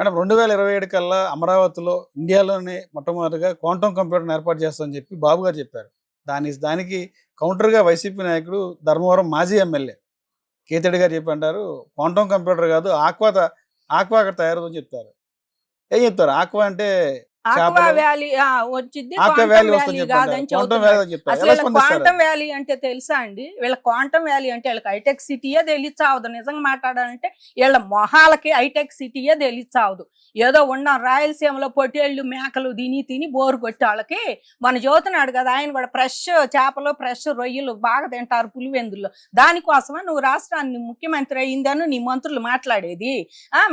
Madam 2027 కల్లా అమరావతిలో ఇండియాలోనే మొట్టమొదటిగా క్వాంటమ్ కంప్యూటర్ని ఏర్పాటు చేస్తామని చెప్పి బాబు గారు చెప్పారు. దానికి కౌంటర్‌గా వైసీపీ నాయకుడు ధర్మవరం మాజీ ఎమ్మెల్యే కేతిరెడ్డి గారు చెప్పంటారు. క్వాంటమ్ కంప్యూటర్ కాదు ఆక్వా అక్కడ తయారవుతుందని చెప్తారు. ఏం చెప్తారు? ఆక్వా అంటే ఆక్వా చేపలు వ్యాలీ వచ్చిద్ది. ఆక్వా క్వాంటమ్ వ్యాలీ వ్యాలీ వస్తుందని చెప్పంటారు. కాదని క్వాంటమ్ వ్యాలీ చెబుతున్నాడు. అని చెప్తారు. అసలు ఎలా వీళ్ళ స్పందిస్తారు? క్వాంటమ్ వ్యాలీ అంటే తెలుసా అండి? వీళ్ళ క్వాంటమ్ వ్యాలీ అంటే వీళ్ళకి హైటెక్ సిటీయే తెలియచావదు. నిజంగా మాట్లాడాలంటే వీళ్ళ మొహాలకి హైటెక్ సిటీయే తెలియచావదు. ఏదో ఉన్నాం రాయలసీమలో పొట్టేళ్ళు మేకలు తిని బోరు కొట్టి వాళ్ళకి మన చదువుతున్నాడు కదా, ఆయన కూడా ఫ్రెష్ చేపలు ఫ్రెష్ రొయ్యలు బాగా తింటారు పులివెందుల్లో. దానికోసమే నువ్వు రాష్ట్రాన్ని ముఖ్యమంత్రి అయిందను నీ మంత్రులు మాట్లాడేది.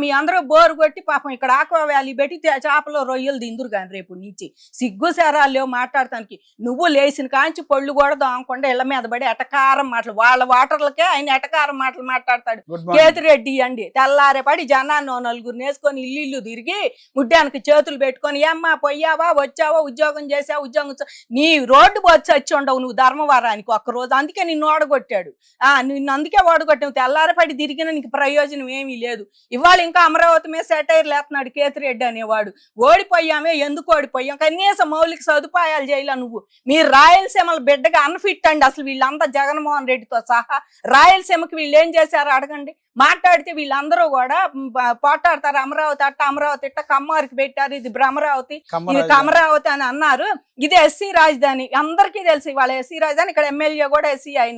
మీ అందరూ బోరు కొట్టి పాపం ఇక్కడ ఆక్వా వ్యాలీ పెట్టి చేపలు రొయ్యలు తిందురు కానీ రేపు నుంచి సిగ్గు శరాలు లేవు మాట్లాడటానికి. నువ్వు లేచిన కాంచి పళ్ళు కూడా దామకుండా ఇళ్ల మీద పడి ఎటకారం మాటలు, వాళ్ళ వాటర్లకే ఆయన ఎటకారం మాటలు మాట్లాడతాడు. కేతిరెడ్డి అండి తెల్లారే పడి జనాన్ని నలుగురు నేసుకొని ఇల్లు తిరిగి ముడ్డానికి చేతులు పెట్టుకొని ఏమ్మా పోయావా వచ్చావా ఉద్యోగం చేసావా నీ రోడ్డు వచ్చి ఉండవు నువ్వు ధర్మవరానికి ఒక్కరోజు. అందుకే నిన్ను ఓడగొట్టాడు. నిన్ను అందుకే ఓడగొట్టావు. తెల్లారపడి తిరిగిన నీకు ప్రయోజనం ఏమీ లేదు. ఇవాళ ఇంకా అమరావతి మీద సెటైర్లు వేస్తున్నాడు కేతిరెడ్డి అనేవాడు. ఓడిపోయామే, ఎందుకు ఓడిపోయాం? కనీసం మౌలిక సదుపాయాలు చేయాల నువ్వు. మీరు రాయలసీమల బిడ్డగా అన్ఫిట్ అండి అసలు వీళ్ళంతా, జగన్మోహన్ రెడ్డితో సహా. రాయలసీమకి వీళ్ళు ఏం చేశారో అడగండి. మాట్లాడితే వీళ్ళందరూ కూడా పోటాడతారు. అమరావతి అట్ట అమరావతి ఇట్ట కమ్మారికి పెట్టారు, ఇది భ్రమరావతి ఇది కమరావతి అని అన్నారు. ఇది ఎస్సీ రాజధాని అందరికీ తెలుసు. ఇవాళ ఎస్సీ రాజధాని, ఇక్కడ ఎమ్మెల్యే కూడా ఎస్సీ ఆయన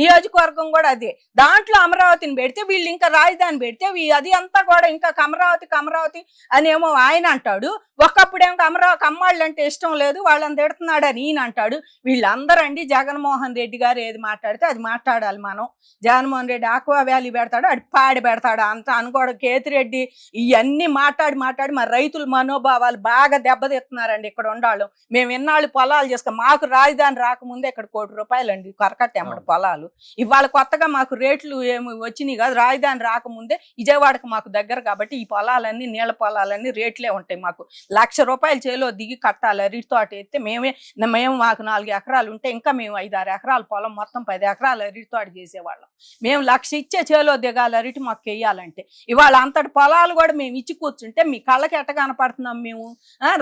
నియోజకవర్గం కూడా అదే. దాంట్లో అమరావతిని పెడితే వీళ్ళు ఇంకా రాజధాని పెడితే అది అంతా కూడా ఇంకా కమరావతి అనేమో ఆయన అంటాడు. ఒకప్పుడేమో కమ్మాళ్ళు అంటే ఇష్టం లేదు వాళ్ళని తిడుతున్నాడు అని ఈయన అంటాడు. వీళ్ళందరండి జగన్మోహన్ రెడ్డి గారు ఏది మాట్లాడితే అది మాట్లాడాలి మనం. జగన్మోహన్ రెడ్డి ఆక్వా వ్యాలీ పెడతాడు, అడి పాడి పెడతాడు అంత అనుకోవడం. కేతిరెడ్డి ఇవన్నీ మాట్లాడి మరి రైతుల మనోభావాలు బాగా దెబ్బతిస్తున్నారండి. ఇక్కడ ఉండాలి మేము ఎన్నాళ్ళు పొలాలు చేసుకో, మాకు రాజధాని రాకముందే ఇక్కడ ₹1,00,00,000 అండి కరకట్టెమ్మడి పొలాలు. ఇవాళ కొత్తగా మాకు రేట్లు ఏమి వచ్చినాయి కాదు, రాజధాని రాకముందే విజయవాడకు మాకు దగ్గర కాబట్టి ఈ పొలాలన్నీ నీళ్ళ పొలాలన్నీ రేట్లే ఉంటాయి. మాకు ₹1,00,000 చేలో దిగి కట్టాలి. అరటి తోట ఎత్తే మేము మాకు 4 ఎకరాలు ఉంటే ఇంకా మేము 5-6 ఎకరాల పొలం మొత్తం 10 ఎకరాలు అరటి తోట చేసేవాళ్ళం. మేము 1,00,000 ఇచ్చే చేలో దిగాలి అరటి మాకు వేయాలంటే. ఇవాళ అంతటి పొలాలు కూడా మేము ఇచ్చి కూర్చుంటే మీ కళ్ళకి ఎట్ట కనపడుతున్నాం మేము?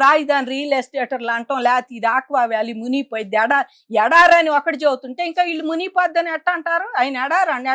రాజధాని రియల్ ఎస్టేటర్లు అంటాం, లేకపోతే ఇది ఆక్వా వ్యాలీ మునిగిపోయింది ఎడారని ఒకటి చదువుతుంటే ఇంకా వీళ్ళు మునిగిపోద్దని ఎట్ట అంటారు? ఆయన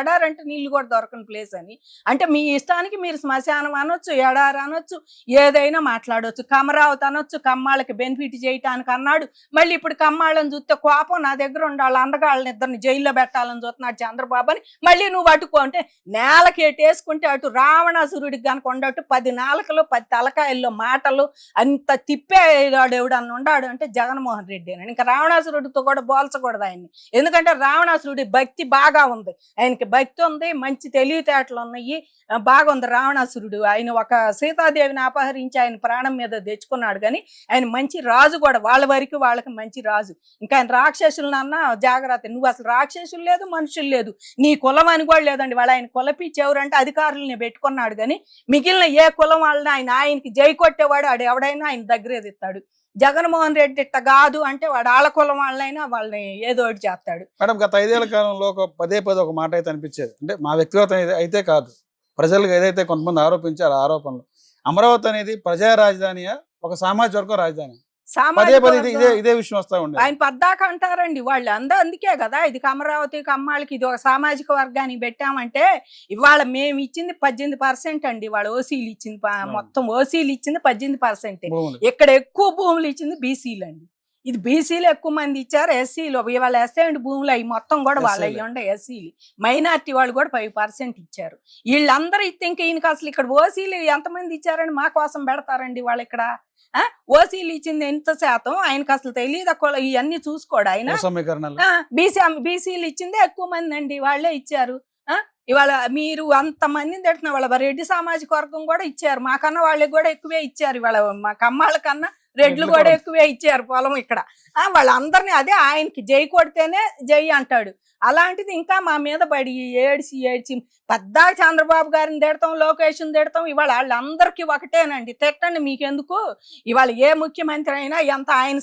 ఎడారంటే నీళ్ళు కూడా దొరకని ప్లేస్ అని. అంటే మీ ఇష్టానికి మీరు శ్మశానం అనొచ్చు, ఎడారి అనొచ్చు, ఏదైనా మాట్లాడవచ్చు. కమరావతి అనొచ్చు, కమ్మాళ్ళకి బెనిఫిట్ చేయటానికి అన్నాడు. మళ్ళీ ఇప్పుడు కమ్మాళ్ళని చూస్తే కోపం నా దగ్గర ఉండాలి, అందగాళ్ళని ఇద్దరిని జైల్లో పెట్టాలని చూస్తున్నాడు చంద్రబాబు అని మళ్ళీ నువ్వు అటుకో అంటే నేలకి ఎట్టేసుకుంటే అటు రావణాసురుడికి కనుక ఉండటు 10 నాలుకలు 10 తలకాయల్లో మాటలు అంత తిప్పేవాడు ఎవడన్నా ఉన్నాడు అంటే జగన్మోహన్ రెడ్డి అని. ఇంకా రావణాసురుడితో కూడా పోల్చకూడదు ఆయన్ని. ఎందుకంటే రావణాసురుడి భక్తి బాగా ఉంది, ఆయనకి భక్తి ఉంది, మంచి తెలివితేటలు ఉన్నాయి, బాగా ఉంది రావణాసురుడు. ఆయన ఒక సీతాదేవిని అపహరించి ఆయన ప్రాణం మీద తెచ్చుకున్నాడు కానీ ఆయన మంచి రాజు కూడా, వాళ్ళ వరకు వాళ్ళకి మంచి రాజు. ఇంకా ఆయన రాక్షసులను అన్నా జాగ్రత్త, నువ్వు అసలు రాక్షసులు లేదు మనుషులు లేదు, నీ కులం అని కూడా లేదండి. వాళ్ళు ఆయన కులపిచ్చి ఎవరంటే అధికారులని పెట్టుకున్నాడు కానీ మిగిలిన ఏ కులం వాళ్ళని ఆయనకి జై కొట్టేవాడు ఆడు ఎవడైనా ఆయన దగ్గరే తిస్తాడు. జగన్మోహన్ రెడ్డి ఇట్ట కాదు అంటే వాడు ఆళ్ళ కులం వాళ్ళైనా వాళ్ళని ఏదో ఒకటి చేస్తాడు. మేడం గత 5 ఏళ్ల కాలంలో పదే ఒక మాట అయితే అనిపించేది, అంటే మా వ్యక్తిగతం అయితే కాదు, ప్రజలకు ఏదైతే కొంతమంది ఆరోపించారు ఆరోపణలు, అమరావతి అనేది ప్రజా రాజధానియా ఒక సామాజిక వర్గం రాజధాని? ఇదే విషయం వస్తా ఉండే ఆయన పద్దాక అంటారండి వాళ్ళు అందుకే కదా ఇది అమరావతి కమ్మాళ్ళకి ఇది ఒక సామాజిక వర్గానికి పెట్టామంటే. ఇవాళ మేము ఇచ్చింది 18% అండి, వాళ్ళ ఓసీలు ఇచ్చింది మొత్తం ఓసీలు ఇచ్చింది 18%. ఇక్కడ ఎక్కువ భూములు ఇచ్చింది బీసీలు అండి. ఇది బీసీలు ఎక్కువ మంది ఇచ్చారు, ఎస్సీలు ఇవాళ అసైన్డ్ భూములు అవి మొత్తం కూడా వాళ్ళు అయ్యి ఉండే ఎస్సీలు, మైనార్టీ వాళ్ళు కూడా 5% ఇచ్చారు. వీళ్ళందరూ ఇస్తే ఇంకా ఈయనకి అసలు ఇక్కడ ఓసీలు ఎంతమంది ఇచ్చారండి మా కోసం పెడతారండి వాళ్ళు ఇక్కడ? ఓసీలు ఇచ్చింది ఎంత శాతం ఆయనకు అసలు తెలియదు, ఇవన్నీ చూసుకోడు ఆయన. బీసీలు ఇచ్చిందే ఎక్కువ మంది అండి, వాళ్ళే ఇచ్చారు. ఇవాళ మీరు అంతమందిని తిడుతున్న వాళ్ళ రెడ్డి సామాజిక వర్గం కూడా ఇచ్చారు, మాకన్నా వాళ్ళకి కూడా ఎక్కువే ఇచ్చారు. ఇవాళ మా కమ్మాళ్ళ కన్నా రెడ్లు కూడా ఎక్కువే ఇచ్చారు పొలం ఇక్కడ. వాళ్ళందరినీ అదే ఆయనకి జై కొడితేనే జై అంటాడు. అలాంటిది ఇంకా మా మీద పడి ఏడ్చి పెద్ద చంద్రబాబు గారిని తిడతాం, లోకేష్ని తిడతాం. ఇవాళ వాళ్ళందరికీ ఒకటేనండి, తిట్టండి మీకెందుకు. ఇవాళ ఏ ముఖ్యమంత్రి అయినా ఎంత ఆయన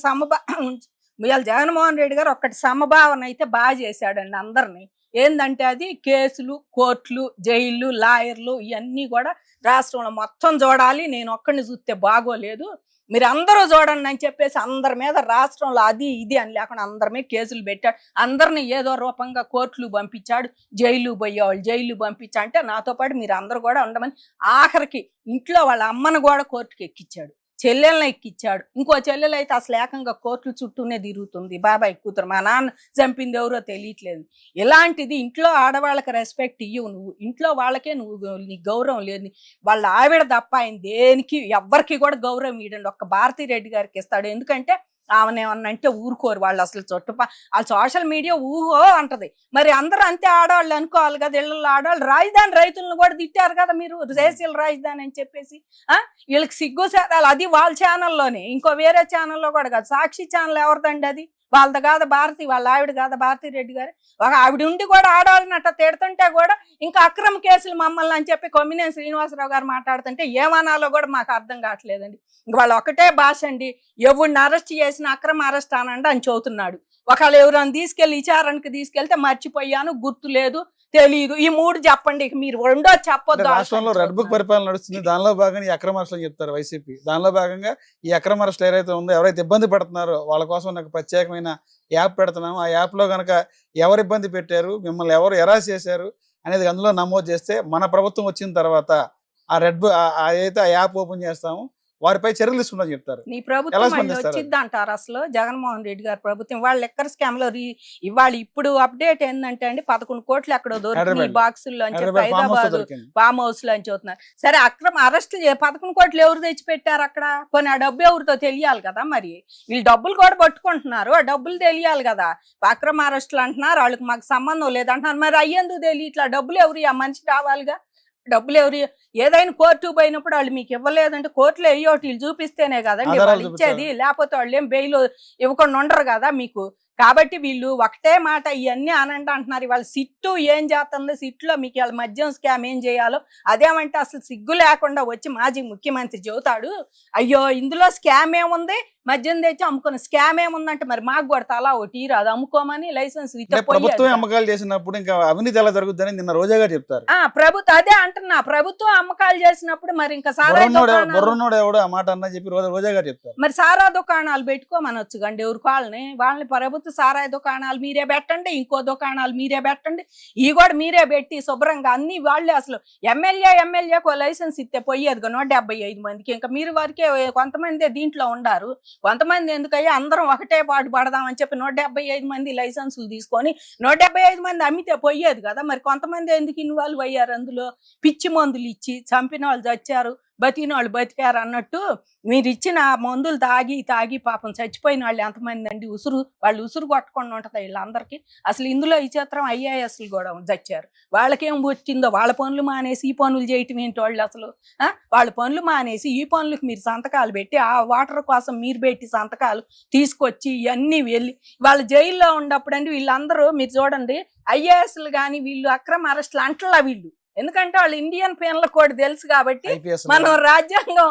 ఇవాళ జగన్మోహన్ రెడ్డి గారు ఒక్కటి సమభావన అయితే బాగా చేశాడండి అందరినీ. ఏందంటే అది కేసులు, కోర్టులు, జైళ్ళు, లాయర్లు ఇవన్నీ కూడా రాష్ట్రంలో మొత్తం చూడాలి. నేను ఒక్కడిని చూస్తే బాగోలేదు, మీరు అందరూ చూడండి అని చెప్పేసి అందరి మీద రాష్ట్రంలో అది ఇది అని లేకుండా అందరి మీద కేసులు పెట్టాడు. అందరిని ఏదో రూపంగా కోర్టులు పంపించాడు, జైలు పోయేవాళ్ళు జైలు పంపించా అంటే నాతో పాటు మీరు అందరూ కూడా ఉండమని ఆఖరికి ఇంట్లో వాళ్ళ అమ్మను కూడా కోర్టుకి ఎక్కించాడు, చెల్లెలను ఎక్కిచ్చాడు. ఇంకో చెల్లెలు అయితే అసలు ఏకంగా కోర్టుల చుట్టూనే తిరుగుతుంది, బాబాయ్ కూతురు మా నాన్న చంపింది ఎవరో తెలియట్లేదు. ఇలాంటిది ఇంట్లో ఆడవాళ్ళకి రెస్పెక్ట్ ఇవ్వవు నువ్వు, ఇంట్లో వాళ్ళకే నువ్వు నీకు గౌరవం లేదు. వాళ్ళ ఆవిడ తప్ప ఆయన దేనికి ఎవ్వరికి కూడా గౌరవం ఇవ్వండి, ఒక్క భారతీ రెడ్డి గారికి ఇస్తాడు. ఎందుకంటే ఆమెను ఏమన్నా అంటే ఊరుకోరు వాళ్ళు, అసలు వాళ్ళ సోషల్ మీడియా ఊహో అంటది. మరి అందరూ అంతే ఆడవాళ్ళు అనుకోవాలి కదా, ఇళ్ళల్లో ఆడవాళ్ళు. రాజధాని రైతులను కూడా తిట్టారు కదా మీరు, దేశీయుల రాజధాని అని చెప్పేసి. వీళ్ళకి సిగ్గు సేరాలు, అది వాళ్ళ ఛానల్లోనే, ఇంకో వేరే ఛానల్లో కూడా కాదు. సాక్షి ఛానల్ ఎవరిదండి అది, వాళ్ళది కాదు భారతి, వాళ్ళ ఆవిడ కాదు భారతీ రెడ్డి గారు. ఒక ఆవిడ ఉండి కూడా ఆడవాళ్ళని అట్లా తిడుతుంటే కూడా ఇంకా అక్రమ కేసులు మమ్మల్ని అని చెప్పి కొమ్మినేని శ్రీనివాసరావు గారు మాట్లాడుతుంటే ఏమనాలో కూడా మాకు అర్థం కావట్లేదండి. ఇంక వాళ్ళు ఒకటే భాష అండి, ఎవరిని అరెస్ట్ చేసిన అక్రమ అరెస్ట్ అనండి అని చెబుతున్నాడు. ఒకళ్ళు ఎవరైనా తీసుకెళ్లి విచారణకు తీసుకెళ్తే మర్చిపోయాను, గుర్తు లేదు, తెలియదు, ఈ మూడు చెప్పండి, మీరు రెండో చెప్పొద్దు. రాష్ట్రంలో రెడ్ బుక్ పరిపాలన నడుస్తుంది, దానిలో భాగంగా ఈ అక్రమ అరెస్టులు చెప్తారు వైసీపీ. దానిలో భాగంగా ఈ అక్రమ అరెస్టులు ఏదైతే ఉందో, ఎవరైతే ఇబ్బంది పడుతున్నారో వాళ్ళ కోసం నాకు ప్రత్యేకమైన యాప్ పెడుతున్నాము. ఆ యాప్లో కనుక ఎవరు ఇబ్బంది పెట్టారు, మిమ్మల్ని ఎవరు ఎరాస్ చేశారు అనేది అందులో నమోదు చేస్తే మన ప్రభుత్వం వచ్చిన తర్వాత ఆ రెడ్ బుక్ ఏదైతే ఆ యాప్ ఓపెన్ చేస్తాము వారిపై చర్యలు తీసుకుంటామని చెప్తారు. నీ ప్రభుత్వం వచ్చిద్ది అంటారు. అసలు జగన్మోహన్ రెడ్డి గారి ప్రభుత్వం వాళ్ళ లెక్కర్ స్కామ్ లో ఇవాళ ఇప్పుడు అప్డేట్ ఏంటంటే అండి 11 కోట్లు ఎక్కడో దొరికింది బాక్సుల్లో అని చెప్పి హైదరాబాద్ ఫామ్ హౌస్ లో అని చెబుతున్నారు. సరే అక్రమ అరెస్ట్ 11 కోట్లు ఎవరు తెచ్చి పెట్టారు అక్కడ, కొన్ని ఆ డబ్బు ఎవరితో తెలియాలి కదా. మరి వీళ్ళు డబ్బులు కూడా పట్టుకుంటున్నారు, ఆ డబ్బులు తెలియాలి కదా. అక్రమ అరెస్టులు అంటున్నారు, వాళ్ళకి మాకు సంబంధం లేదంటున్నారు. మరి అయ్యేందుకు తెలియ ఇట్లా డబ్బులు ఎవరు, ఆ మనిషి రావాలిగా, డబ్బులు ఎవరు. ఏదైనా కోర్టు పోయినప్పుడు వాళ్ళు మీకు ఇవ్వలేదంటే కోర్టులో అయ్యోటి వీళ్ళు చూపిస్తేనే కదండి వాళ్ళు ఇచ్చేది, లేకపోతే వాళ్ళు ఏం బెయిల్ ఇవ్వకుండా ఉండరు కదా మీకు. కాబట్టి వీళ్ళు ఒకటే మాట ఇవన్నీ అనండి అంటున్నారు. ఇవాళ సిట్టు ఏం చేస్తుందో, సిట్టులో మీకు వాళ్ళ మద్యం స్కామ్ ఏం చేయాలో అదేమంటే అసలు సిగ్గు లేకుండా వచ్చి మాజీ ముఖ్యమంత్రి చెబుతాడు, అయ్యో ఇందులో స్కామ్ ఏముంది, మద్యం తెచ్చి అమ్ముకున్న స్కామ్ ఏముందంటే మరి మాకు కూడా తలా ఒకటి అది అమ్ముకోమని లైసెన్స్ ప్రభుత్వం అమ్మకాలు చేసినప్పుడు ఇంకా అవినీతి ఎలా జరుగుతుందని నిన్న రోజా గారు చెప్తారు. ప్రభుత్వం అదే అంటున్నా, ప్రభుత్వం అమ్మకాలు చేసినప్పుడు మరి ఇంకా సారా మాట అన్న చెప్పి రోజా గారు చెప్తారు. మరి సారా దుకాణాలు పెట్టుకోమనొచ్చు కండి ఎవరికి వాళ్ళని ప్రభుత్వ సారాయి దుకాణాలు మీరే పెట్టండి, ఇంకో దుకాణాలు మీరే పెట్టండి, ఈ కూడా మీరే పెట్టి శుభ్రంగా అన్ని వాళ్ళే. అసలు ఎమ్మెల్యేకు లైసెన్స్ ఇస్తే పోయేది 175 మందికి, ఇంకా మీరు వారికే కొంతమంది దీంట్లో ఉండారు, కొంతమంది ఎందుకయ్యా అందరం ఒకటే పాటు పడదామని చెప్పి 175 మంది లైసెన్సులు తీసుకొని 175 మంది అమ్మితే పోయేది కదా. మరి కొంతమంది ఎందుకు ఇన్వాల్వ్ అయ్యారు అందులో, పిచ్చి మందులు ఇచ్చి చంపిన వాళ్ళు చచ్చారు, బతికిన వాళ్ళు బతికారు అన్నట్టు మీరు ఇచ్చిన మందులు తాగి పాపం చచ్చిపోయిన వాళ్ళు ఎంతమంది అండి. వాళ్ళు ఉసురు కొట్టకుండా ఉంటుంది వీళ్ళందరికీ. అసలు ఇందులో ఈ చిత్రం IASలు కూడా చచ్చారు, వాళ్ళకేం వచ్చిందో, వాళ్ళ పనులు మానేసి ఈ పనులు చేయటం ఏంటి వాళ్ళు. అసలు వాళ్ళ పనులు మానేసి ఈ పనులకు మీరు సంతకాలు పెట్టి ఆ వాటర్ కోసం మీరు పెట్టి సంతకాలు తీసుకొచ్చి ఇవన్నీ వెళ్ళి వాళ్ళ జైల్లో ఉన్నప్పుడు అండి వీళ్ళందరూ మీరు చూడండి IASలు కానీ వీళ్ళు అక్రమ అరెస్టులు అంటలా వీళ్ళు. ఎందుకంటే వాళ్ళు ఇండియన్ పీనల్ కోడ్ తెలుసు కాబట్టి, మనం రాజ్యాంగం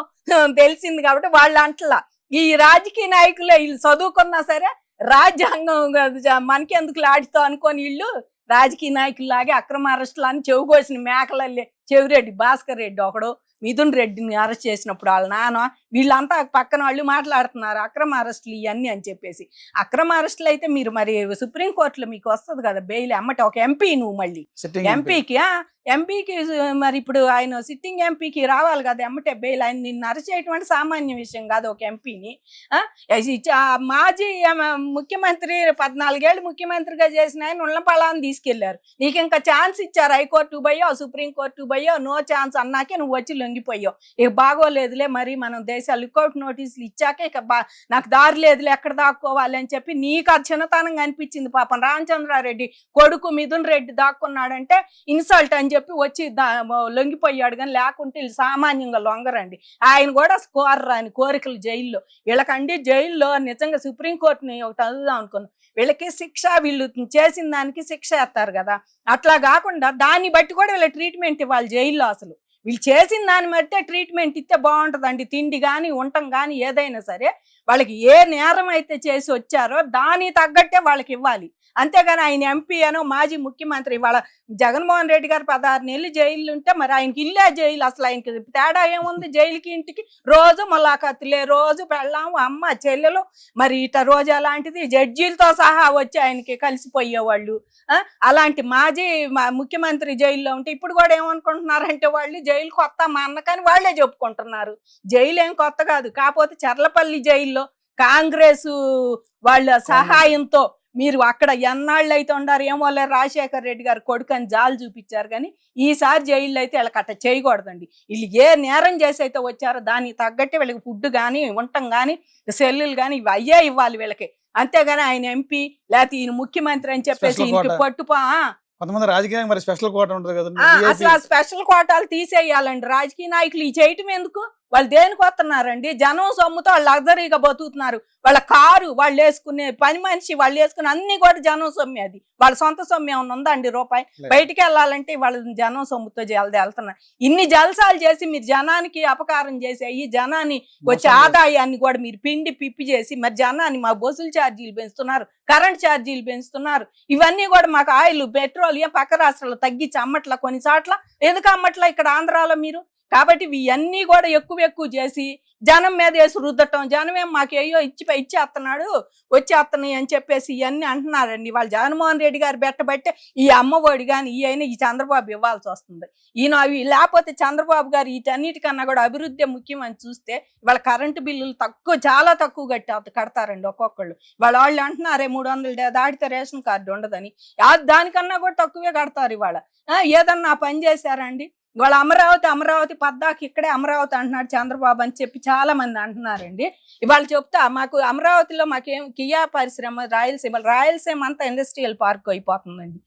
తెలిసింది కాబట్టి వాళ్ళు అంటలా. ఈ రాజకీయ నాయకులే వీళ్ళు చదువుకున్నా సరే రాజ్యాంగం మనకి ఎందుకు లాడితో అనుకోని వీళ్ళు రాజకీయ నాయకుల్లాగే అక్రమ అరెస్టులు అని చెవుకోసిన మేకలల్లే చెవిరెడ్డి భాస్కర్ రెడ్డి ఒకడు, మిథున్ రెడ్డిని అరెస్ట్ చేసినప్పుడు వాళ్ళ నాన్న వీళ్ళంతా పక్కన వాళ్ళు మాట్లాడుతున్నారు అక్రమ అరెస్టులు ఇవన్నీ అని చెప్పేసి. అక్రమ అరెస్టులు అయితే మీరు మరి సుప్రీంకోర్టులో మీకు వస్తుంది కదా బెయిల్ ఎమ్మటే, ఒక ఎంపీ నువ్వు మళ్ళీ ఎంపీకి మరి ఇప్పుడు ఆయన సిట్టింగ్ ఎంపీకి రావాలి కదా ఎమ్మటే బెయిల్. ఆయన నిన్ను అరెస్ట్ చేయటం అంటే సామాన్య విషయం కాదు ఒక ఎంపీని. మాజీ ముఖ్యమంత్రి 14 ఏళ్ళు ముఖ్యమంత్రిగా చేసిన ఆయన ఉన్నపళాన్ని తీసుకెళ్లారు, నీకు ఇంకా ఛాన్స్ ఇచ్చారు, హైకోర్టు పోయో సుప్రీంకోర్టు పోయో, నో ఛాన్స్ అన్నాకే నువ్వు వచ్చి లొంగిపోయావు. ఇక బాగోలేదులే మరి మనం దేశాలు లుకౌట్ నోటీసులు ఇచ్చాకే ఇక నాకు దారి లేదులే ఎక్కడ దాక్కోవాలి అని చెప్పి నీకు ఆ చిన్నతనంగా అనిపించింది. పాపం రామచంద్రారెడ్డి కొడుకు మిథున్ రెడ్డి దాక్కున్నాడంటే ఇన్సల్ట్ అని చెప్పి వచ్చి లొంగిపోయాడు, కానీ లేకుంటే వీళ్ళు సామాన్యంగా లొంగరండి. ఆయన కూడా కోరరాని కోరికలు జైల్లో. వీళ్ళకండి జైల్లో నిజంగా సుప్రీంకోర్టుని ఒకటి అడుగుదాం అనుకున్నాం, వీళ్ళకి శిక్ష వీళ్ళు చేసిన దానికి శిక్ష వేస్తారు కదా, అట్లా కాకుండా దాన్ని బట్టి కూడా వీళ్ళ ట్రీట్మెంట్ ఇవ్వాలి జైల్లో. అసలు వీళ్ళు చేసిన దాన్ని బట్టే ట్రీట్మెంట్ ఇస్తే బాగుంటుందండి. తిండి కానీ ఉండటం కానీ ఏదైనా సరే వాళ్ళకి ఏ నేరం అయితే చేసి వచ్చారో దానికి తగ్గట్టే వాళ్ళకి ఇవ్వాలి. అంతేగాని ఆయన ఎంపీ అనో మాజీ ముఖ్యమంత్రి వాళ్ళ జగన్మోహన్ రెడ్డి గారు 16 నెలలు జైలు ఉంటే మరి ఆయనకి ఇల్లే జైలు. అసలు ఆయనకి తేడా ఏముంది జైలుకి ఇంటికి? రోజు ములాఖతులే, రోజు పెళ్ళాము అమ్మ చెల్లెలు మరి ఇట రోజు అలాంటిది జడ్జీలతో సహా వచ్చి ఆయనకి కలిసిపోయేవాళ్ళు. అలాంటి మాజీ ముఖ్యమంత్రి జైల్లో ఉంటే ఇప్పుడు కూడా ఏమనుకుంటున్నారంటే వాళ్ళు జైలు కొత్త మా అన్నకని వాళ్ళే చెప్పుకుంటున్నారు. జైలు ఏం కొత్త కాదు. కాకపోతే చర్లపల్లి జైల్లో కాంగ్రెస్ వాళ్ళ సహాయంతో మీరు అక్కడ ఎన్నాళ్ళు అయితే ఉండారు ఏమో రాజశేఖర రెడ్డి గారు కొడుకని జాలు చూపించారు. కానీ ఈసారి జైల్లో అయితే వీళ్ళకి అట్ట చేయకూడదండి. వీళ్ళు ఏ నేరం చేసి అయితే వచ్చారో దానికి తగ్గట్టే వీళ్ళకి ఫుడ్ కానీ ఉండటం కానీ సెల్లులు కానీ ఇవి అయ్యే ఇవ్వాలి వీళ్ళకి. అంతేగాని ఆయన ఎంపీ లేకపోతే ఈయన ముఖ్యమంత్రి అని చెప్పేసి ఇంటి పట్టుపా కొంతమంది రాజకీయంగా మరి స్పెషల్ కోట ఉంటుంది కదా, అసలు ఆ స్పెషల్ కోటాలు తీసేయాలండి. రాజకీయ నాయకులు ఈ చేయటం ఎందుకు? వాళ్ళు దేనికి వస్తున్నారండి? జనం సొమ్ముతో వాళ్ళు లగ్జరీగా బతుకుతున్నారు. వాళ్ళ కారు వాళ్ళు వేసుకునే పని మనిషి వాళ్ళు వేసుకునే అన్ని కూడా జనం సొమ్మె. అది వాళ్ళ సొంత సొమ్ము ఏమన్నా ఉందా అండి రూపాయి? బయటికి వెళ్ళాలంటే వాళ్ళ జనం సొమ్ముతో వెళ్తున్నారు. ఇన్ని జలసాలు చేసి మీరు జనానికి అపకారం చేసి ఈ జనాన్ని వచ్చే ఆదాయాన్ని కూడా మీరు పిండి పిప్పి చేసి మరి జనాన్ని మా బస్సులు ఛార్జీలు పెంచుతున్నారు, కరెంట్ ఛార్జీలు పెంచుతున్నారు. ఇవన్నీ కూడా మాకు ఆయిల్ పెట్రోల్ పక్క రాష్ట్రాల్లో తగ్గించి అమ్మట్ల కొన్ని చోట్ల. ఎందుకు అమ్మట్ల ఇక్కడ ఆంధ్రాలో మీరు? కాబట్టి ఇవన్నీ కూడా ఎక్కువ చేసి జనం మీద వేసి రుద్దటం. జనమేం మాకేయో ఇచ్చేస్తున్నాడు వచ్చేస్తున్నాయి అని చెప్పేసి ఇవన్నీ అంటున్నారండి. వాళ్ళు జగన్మోహన్ రెడ్డి గారు పెట్టబట్టే ఈ అమ్మఒడి కానీ ఈ చంద్రబాబు ఇవ్వాల్సి వస్తుంది. ఈయన అవి లేకపోతే చంద్రబాబు గారు వీటన్నిటికన్నా కూడా అభివృద్ధి ముఖ్యం అని చూస్తే వాళ్ళ కరెంటు బిల్లులు చాలా తక్కువ కడతారండి ఒక్కొక్కళ్ళు. వాళ్ళు అంటున్నారే 300 దాటితే రేషన్ కార్డు ఉండదని. దానికన్నా కూడా తక్కువే కడతారు. ఇవాళ ఏదన్నా పని చేశారండి? ఇవాళ అమరావతి పద్దాకి ఇక్కడే అమరావతి అంటున్నాడు చంద్రబాబు అని చెప్పి చాలా మంది అంటున్నారండి. ఇవాళ చెప్తా మాకు అమరావతిలో మాకేం కియా పరిశ్రమ రాయలసీమ అంతా ఇండస్ట్రియల్ పార్క్ అయిపోతుందండి.